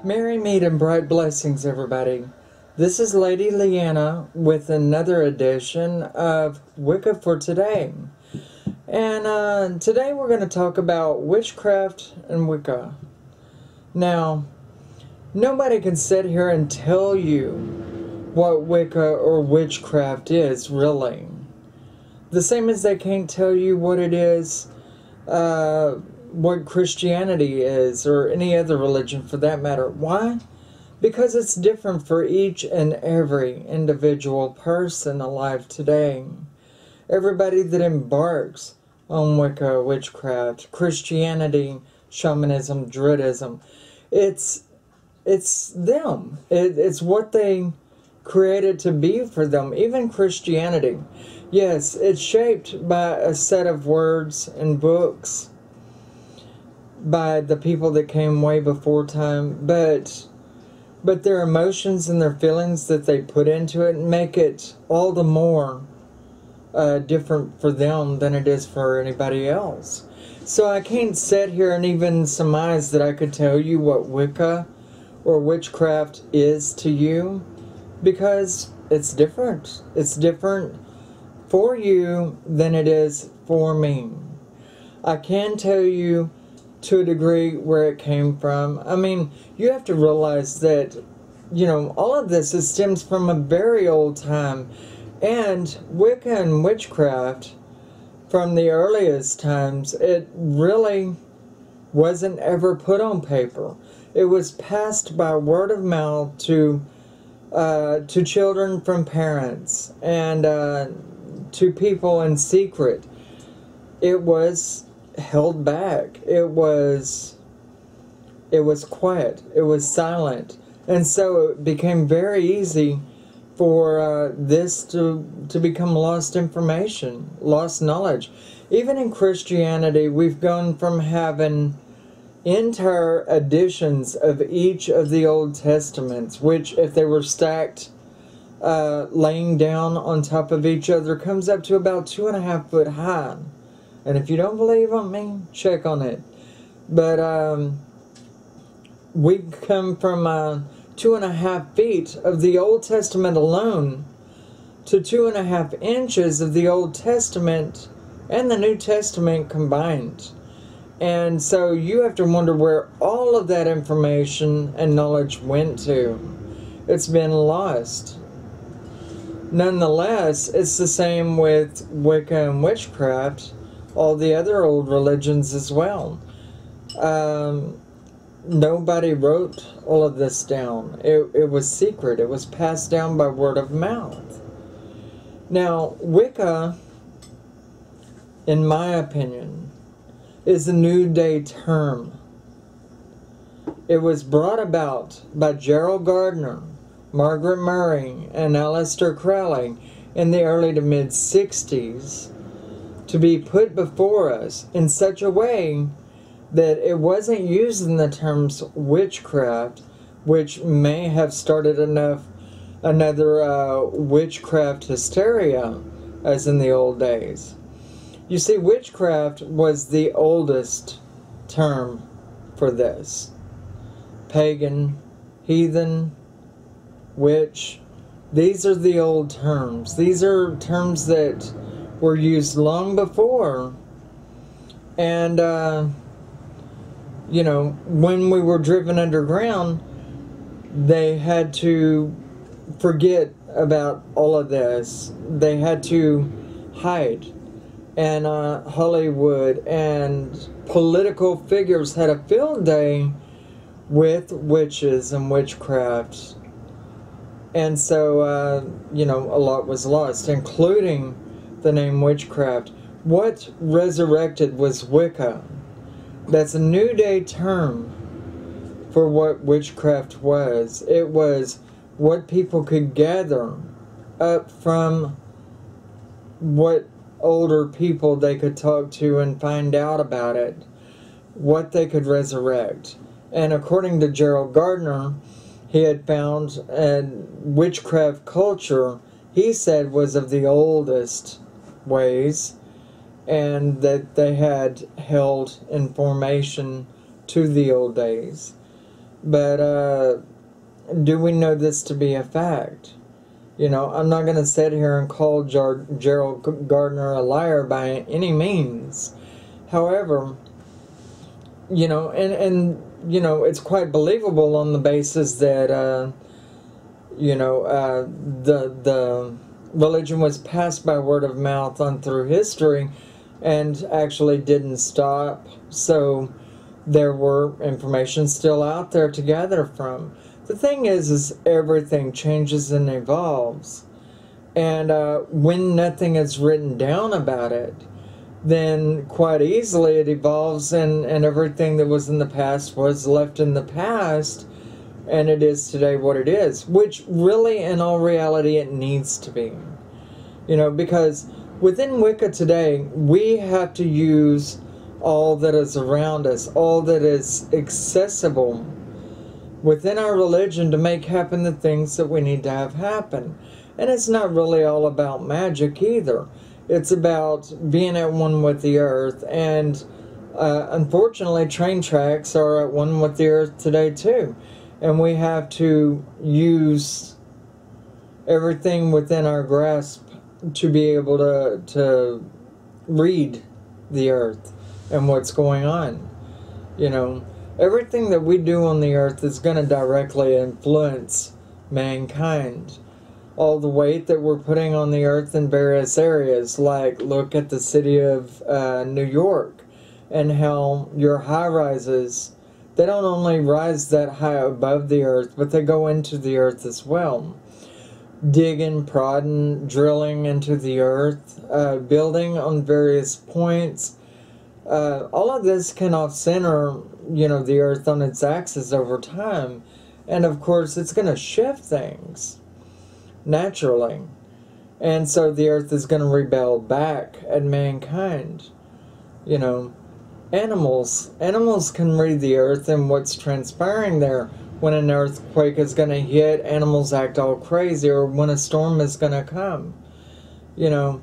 Merry meet and bright blessings, everybody. This is Lady Leeanna with another edition of Wicca for Today. And today we're going to talk about witchcraft and Wicca. Now, nobody can sit here and tell you what Wicca or witchcraft is, really. The same as they can't tell you what it is, what Christianity is, or any other religion for that matter. Why? Because it's different for each and every individual person alive today. Everybody that embarks on Wicca, witchcraft, Christianity, shamanism, Druidism, it's them. It's what they created to be for them. Even Christianity. Yes, it's shaped by a set of words and books by the people that came way before time, but their emotions and their feelings that they put into it make it all the more different for them than it is for anybody else. So I can't sit here and even surmise that I could tell you what Wicca or witchcraft is to you, because it's different. It's different for you than it is for me. I can tell you to a degree where it came from. I mean, you have to realize that, you know, all of this stems from a very old time. And Wicca and witchcraft, from the earliest times, it really wasn't ever put on paper. It was passed by word of mouth to children from parents and to people in secret. It was held back. It was quiet. It was silent. And so it became very easy for this to become lost information, lost knowledge. Even in Christianity, we've gone from having entire editions of each of the Old Testaments, which, if they were stacked, laying down on top of each other, comes up to about 2.5 foot high. And if you don't believe on me, check on it. But we've come from 2.5 feet of the Old Testament alone to 2.5 inches of the Old Testament and the New Testament combined. And so you have to wonder where all of that information and knowledge went to. It's been lost. Nonetheless, it's the same with Wicca and witchcraft, all the other old religions as well. Nobody wrote all of this down. It was secret. It was passed down by word of mouth. Now, Wicca, in my opinion, is a New Day term. It was brought about by Gerald Gardner, Margaret Murray, and Aleister Crowley in the early to mid-60s to be put before us in such a way that it wasn't using the terms witchcraft, which may have started another witchcraft hysteria as in the old days. You see, witchcraft was the oldest term for this. Pagan, heathen, witch, these are the old terms. These are terms that were used long before. And, you know, when we were driven underground, they had to forget about all of this. They had to hide. And Hollywood and political figures had a field day with witches and witchcraft. And so, you know, a lot was lost, including the name witchcraft. What resurrected was Wicca. That's a New Day term for what witchcraft was. It was what people could gather up from what older people they could talk to and find out about it, what they could resurrect. And according to Gerald Gardner, he had found witchcraft culture, he said, was of the oldest ways, and that they had held in formation to the old days. But do we know this to be a fact? You know, I'm not going to sit here and call Gerald Gardner a liar by any means. However, you know, and you know, it's quite believable on the basis that, you know, the religion was passed by word of mouth on through history and actually didn't stop. So there were information still out there to gather from. The thing is everything changes and evolves. And when nothing is written down about it, then quite easily it evolves, and everything that was in the past was left in the past, and it is today what it is, which really in all reality it needs to be. You know, because within Wicca today, we have to use all that is around us, all that is accessible within our religion to make happen the things that we need to have happen. And it's not really all about magic either. It's about being at one with the earth, and unfortunately train tracks are at one with the earth today too. And we have to use everything within our grasp to be able to read the earth and what's going on. You know, everything that we do on the earth is going to directly influence mankind. All the weight that we're putting on the earth in various areas, like look at the city of New York, and how your high-rises, they don't only rise that high above the earth, but they go into the earth as well. Digging, prodding, drilling into the earth, building on various points. All of this can off-center, you know, the earth on its axis over time. And of course, it's going to shift things naturally. And so the earth is going to rebel back at mankind. You know, animals can read the earth and what's transpiring there. When an earthquake is going to hit, animals act all crazy, or when a storm is going to come. You know,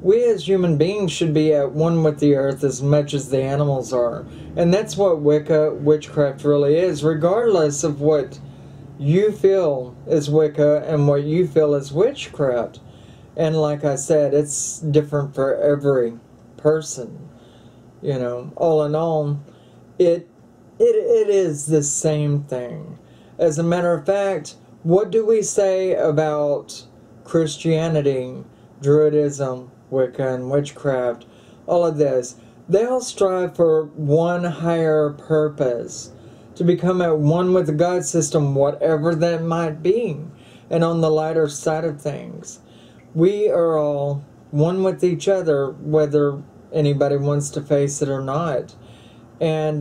we as human beings should be at one with the earth as much as the animals are. And that's what Wicca Witchcraft really is, regardless of what you feel is Wicca and what you feel is witchcraft. And like I said, it's different for every person. You know, all in all, it is the same thing. As a matter of fact, what do we say about Christianity, Druidism, Wicca, and witchcraft? All of this, they all strive for one higher purpose, to become at one with the God system, whatever that might be. And on the lighter side of things, we are all one with each other, whether anybody wants to face it or not. And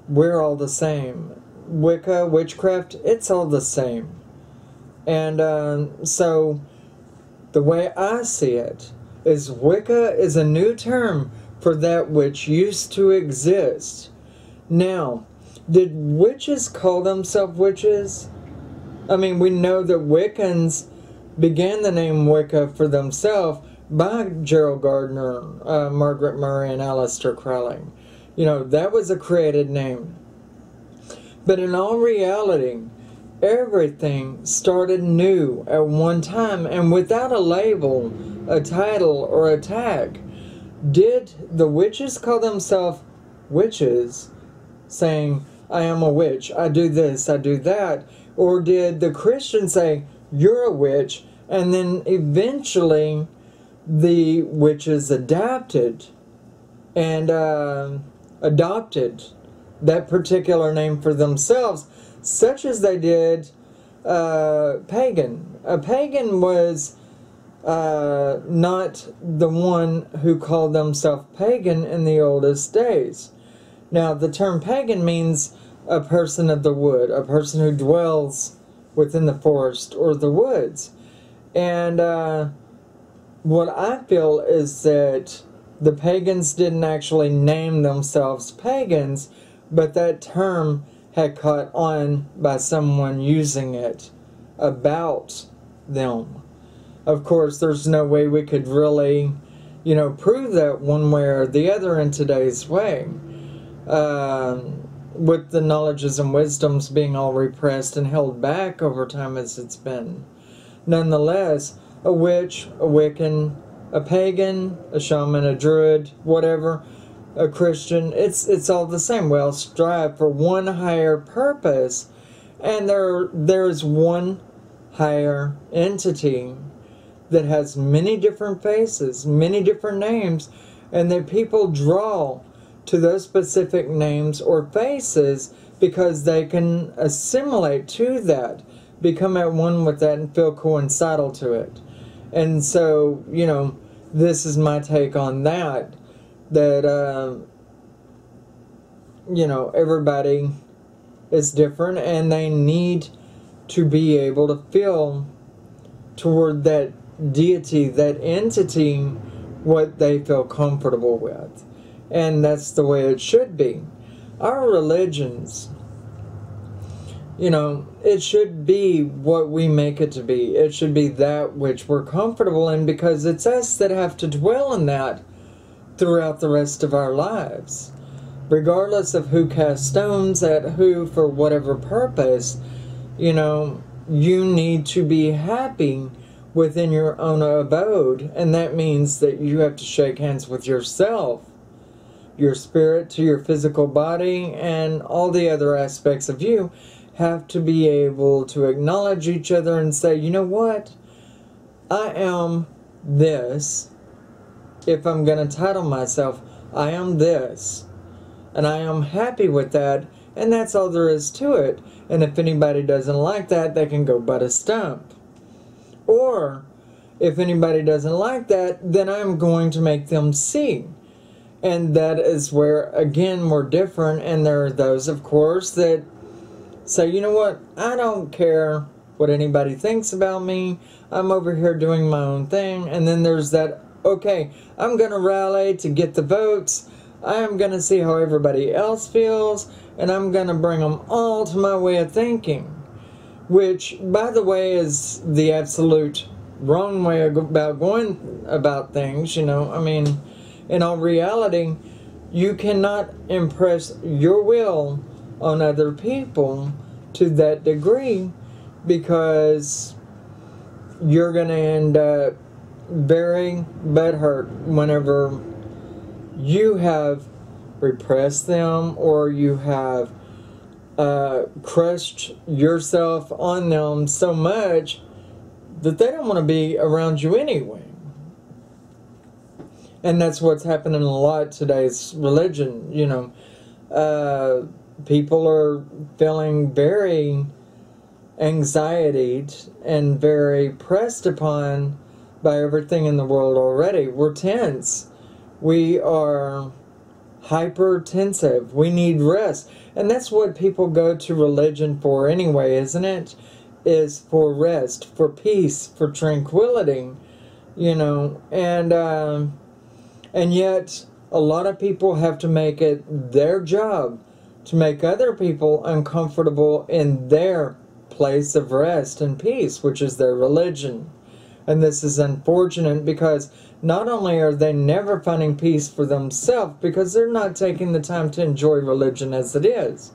we're all the same. Wicca, witchcraft, it's all the same. And so the way I see it is Wicca is a new term for that which used to exist. Now, did witches call themselves witches? I mean, we know that Wiccans began the name Wicca for themselves by Gerald Gardner, Margaret Murray, and Aleister Crowley. You know, that was a created name. But in all reality, everything started new at one time, and without a label, a title, or a tag. Did the witches call themselves witches, saying, I am a witch, I do this, I do that? Or did the Christians say, you're a witch, and then eventually the witches adapted and adopted that particular name for themselves, such as they did pagan. A pagan was not the one who called themselves pagan in the oldest days. Now, the term pagan means a person of the wood, a person who dwells within the forest or the woods. And what I feel is that the pagans didn't actually name themselves pagans, but that term had caught on by someone using it about them. Of course, there's no way we could really, you know, prove that one way or the other in today's way. with the knowledges and wisdoms being all repressed and held back over time as it's been. Nonetheless, a witch, a Wiccan, a pagan, a shaman, a druid, whatever, a Christian, it's all the same. We all strive for one higher purpose, and there's one higher entity that has many different faces, many different names, and that people draw to those specific names or faces because they can assimilate to that, become at one with that, and feel coincidental to it. And so, you know, this is my take on that, that, you know, everybody is different, and they need to be able to feel toward that deity, that entity, what they feel comfortable with. And that's the way it should be. Our religions, you know, it should be what we make it to be. It should be that which we're comfortable in, because it's us that have to dwell in that throughout the rest of our lives. Regardless of who casts stones at who for whatever purpose, you know, you need to be happy within your own abode. And that means that you have to shake hands with yourself, your spirit to your physical body, and all the other aspects of you have to be able to acknowledge each other and say, you know what? I am this. If I'm going to title myself, I am this. And I am happy with that. And that's all there is to it. And if anybody doesn't like that, they can go butt a stump. Or, if anybody doesn't like that, then I'm going to make them see. And that is where, again, we're different. And there are those, of course, that say, you know what, I don't care what anybody thinks about me. I'm over here doing my own thing. And then there's that, okay, I'm going to rally to get the votes. I'm going to see how everybody else feels. And I'm going to bring them all to my way of thinking. Which, by the way, is the absolute wrong way about going about things, you know. I mean, in all reality, you cannot impress your will on other people to that degree, because you're going to end up very butthurt whenever you have repressed them, or you have crushed yourself on them so much that they don't want to be around you anyway. And that's what's happening a lot today's religion, you know. People are feeling very anxietied and very pressed upon by everything in the world already. We're tense. We are hypertensive. We need rest. And that's what people go to religion for anyway, isn't it? Is for rest, for peace, for tranquility, you know. And yet a lot of people have to make it their job to make other people uncomfortable in their place of rest and peace, which is their religion. And this is unfortunate, because not only are they never finding peace for themselves, because they're not taking the time to enjoy religion as it is,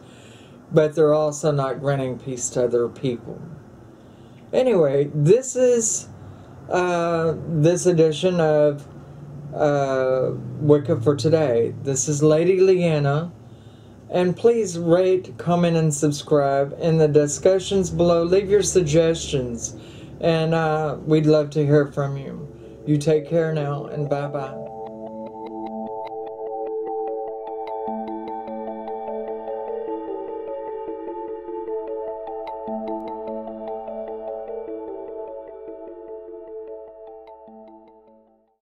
but they're also not granting peace to other people. Anyway, this is this edition of Wicca for today. This is Lady Leeanna. And please rate, comment, and subscribe. In the discussions below, leave your suggestions. And we'd love to hear from you. You take care now, and bye-bye.